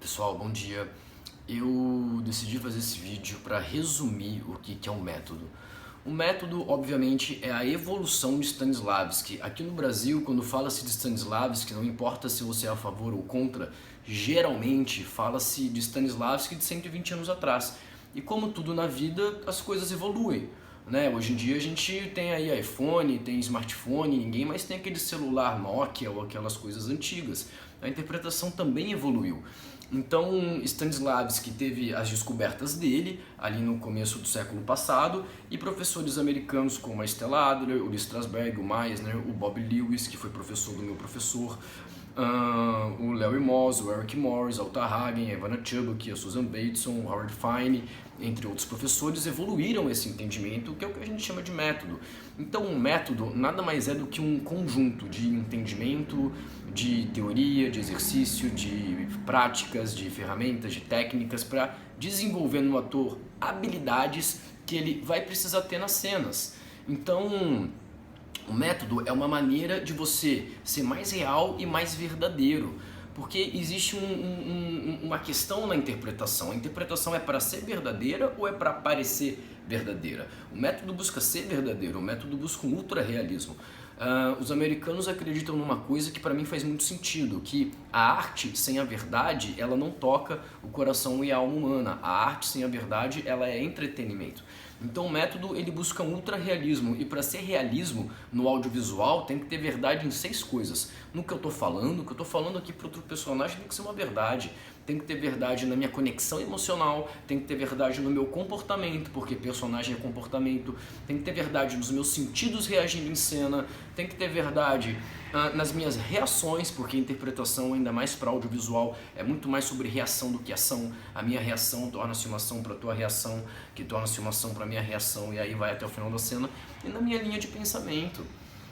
Pessoal, bom dia. Eu decidi fazer esse vídeo para resumir o que é um método. O método, obviamente, é a evolução de Stanislavski. Aqui no Brasil, quando fala-se de Stanislavski, não importa se você é a favor ou contra, geralmente fala-se de Stanislavski de 120 anos atrás. E como tudo na vida, as coisas evoluem. Hoje em dia a gente tem aí iPhone, tem smartphone, ninguém mais tem aquele celular Nokia ou aquelas coisas antigas. A interpretação também evoluiu. Então Stanislavski teve as descobertas dele ali no começo do século passado e professores americanos como a Stella Adler, o Lee Strasberg, o Meissner, o Bob Lewis, que foi professor do meu professor, o Larry Moss, o Eric Morris, Alta Hagen, a Ivana Chubbuck, a Susan Bateson, o Howard Fine, entre outros professores, evoluíram esse entendimento, que é o que a gente chama de método. Então, um método nada mais é do que um conjunto de entendimento, de teoria, de exercício, de práticas, de ferramentas, de técnicas para desenvolver no ator habilidades que ele vai precisar ter nas cenas. Então, o método é uma maneira de você ser mais real e mais verdadeiro, porque existe uma questão na interpretação. A interpretação é para ser verdadeira ou é para parecer verdadeira? O método busca ser verdadeiro, o método busca um ultra-realismo. Os americanos acreditam numa coisa que para mim faz muito sentido, que a arte sem a verdade, ela não toca o coração e a alma humana. A arte sem a verdade, ela é entretenimento. Então o método ele busca um ultra-realismo, e para ser realismo no audiovisual tem que ter verdade em 6 coisas. No que eu estou falando, o que eu estou falando aqui para outro personagem tem que ser uma verdade. Tem que ter verdade na minha conexão emocional, tem que ter verdade no meu comportamento, porque personagem é comportamento, tem que ter verdade nos meus sentidos reagindo em cena, tem que ter verdade nas minhas reações, porque a interpretação, ainda mais para audiovisual, é muito mais sobre reação do que ação. A minha reação torna-se uma ação para a tua reação, que torna-se uma ação para a minha reação, e aí vai até o final da cena. E na minha linha de pensamento,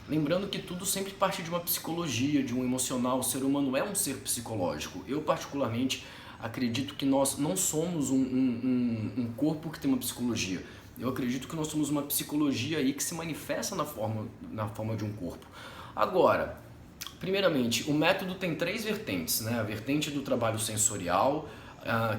lembrando que tudo sempre parte de uma psicologia, de um emocional. O ser humano é um ser psicológico. Eu, particularmente, acredito que nós não somos um corpo que tem uma psicologia. Eu acredito que nós somos uma psicologia aí que se manifesta na forma de um corpo. Agora, primeiramente, o método tem 3 vertentes, né? A vertente do trabalho sensorial,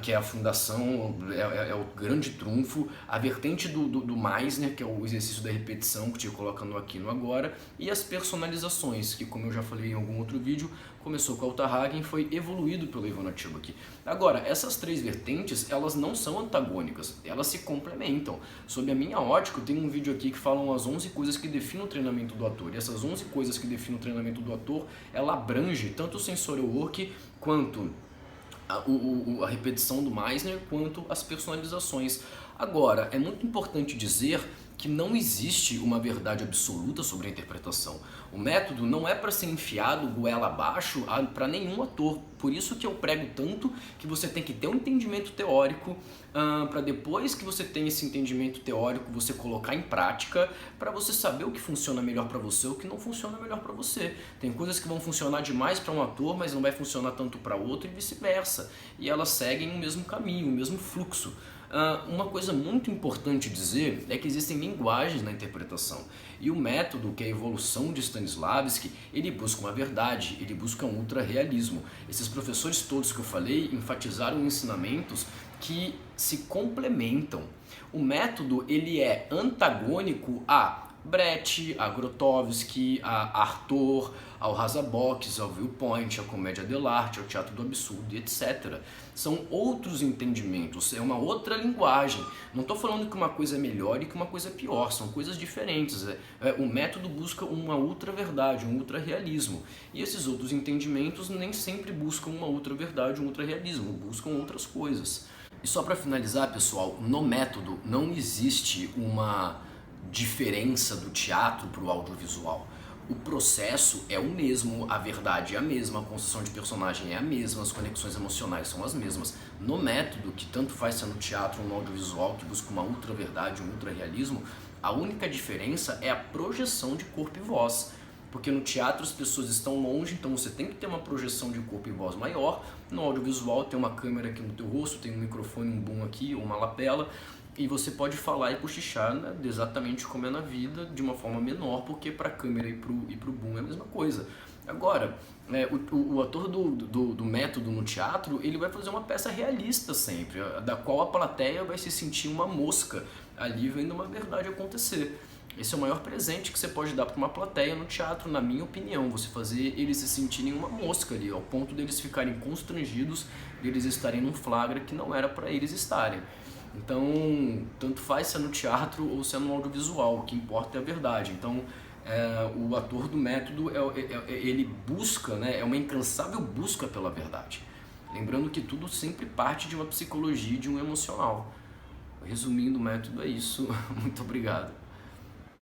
que é a fundação, é o grande trunfo, a vertente do Meissner, que é o exercício da repetição, que te colocando aqui no agora, e as personalizações, que, como eu já falei em algum outro vídeo, começou com a Alta Hagen e foi evoluído pela Ivana Chubbuck. Agora, essas 3 vertentes, elas não são antagônicas, elas se complementam. Sob a minha ótica, eu tenho um vídeo aqui que falam as 11 coisas que definem o treinamento do ator, e essas 11 coisas que definem o treinamento do ator, ela abrange tanto o sensorial work quanto a repetição do Meissner, quanto as personalizações. Agora, é muito importante dizer que não existe uma verdade absoluta sobre a interpretação. O método não é para ser enfiado goela abaixo para nenhum ator. Por isso que eu prego tanto que você tem que ter um entendimento teórico, para depois que você tem esse entendimento teórico, você colocar em prática, para você saber o que funciona melhor para você ou o que não funciona melhor para você. Tem coisas que vão funcionar demais para um ator, mas não vai funcionar tanto para outro, e vice-versa. E elas seguem o mesmo caminho, o mesmo fluxo. Uma coisa muito importante dizer é que existem linguagens na interpretação, e o método, que é a evolução de Stanislavski, ele busca uma verdade, ele busca um ultra-realismo. Esses professores todos que eu falei enfatizaram ensinamentos que se complementam. O método ele é antagônico a Brecht, a Grotowski, a Arthur, ao Razabox, ao Viewpoint, à comédia dell'arte, ao teatro do absurdo, etc. São outros entendimentos, é uma outra linguagem. Não estou falando que uma coisa é melhor e que uma coisa é pior, são coisas diferentes. O método busca uma ultra-verdade, um ultra-realismo. E esses outros entendimentos nem sempre buscam uma ultra-verdade, um ultra-realismo, buscam outras coisas. E só para finalizar, pessoal, no método não existe uma diferença do teatro para o audiovisual. O processo é o mesmo, a verdade é a mesma, a construção de personagem é a mesma, as conexões emocionais são as mesmas. No método, que tanto faz ser no teatro ou no audiovisual, que busca uma ultra-verdade, um ultra-realismo, a única diferença é a projeção de corpo e voz. Porque no teatro as pessoas estão longe, então você tem que ter uma projeção de corpo e voz maior. No audiovisual tem uma câmera aqui no teu rosto, tem um microfone, um boom aqui, ou uma lapela, e você pode falar e cochichar, né, exatamente como é na vida, de uma forma menor, porque para a câmera e pro boom é a mesma coisa. Agora, o ator do método no teatro, ele vai fazer uma peça realista sempre, da qual a plateia vai se sentir uma mosca ali vendo uma verdade acontecer. Esse é o maior presente que você pode dar para uma plateia no teatro, na minha opinião, você fazer eles se sentirem uma mosca ali, ao ponto deles ficarem constrangidos, deles estarem num flagra que não era para eles estarem. Então, tanto faz se é no teatro ou se é no audiovisual, o que importa é a verdade. Então, o ator do método, ele busca, né, é uma incansável busca pela verdade. Lembrando que tudo sempre parte de uma psicologia, de um emocional. Resumindo o método, é isso. Muito obrigado.